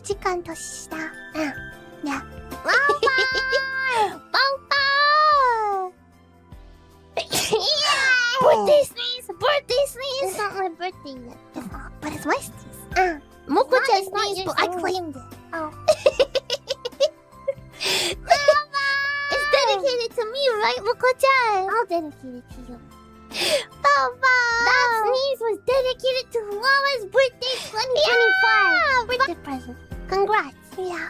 時間年下。うん。ね。バンバン Birthday sneeze! Birthday sneeze! It's not my birthday yet. But it's my sneeze. Moko It's just not needs yours, to I claimed it. Oh. It's dedicated to me, right, Moko-chan? I'll dedicate it to you. That sneeze was dedicated to Fuwawa's birthday 2025. Birthday present. Congrats. Yeah.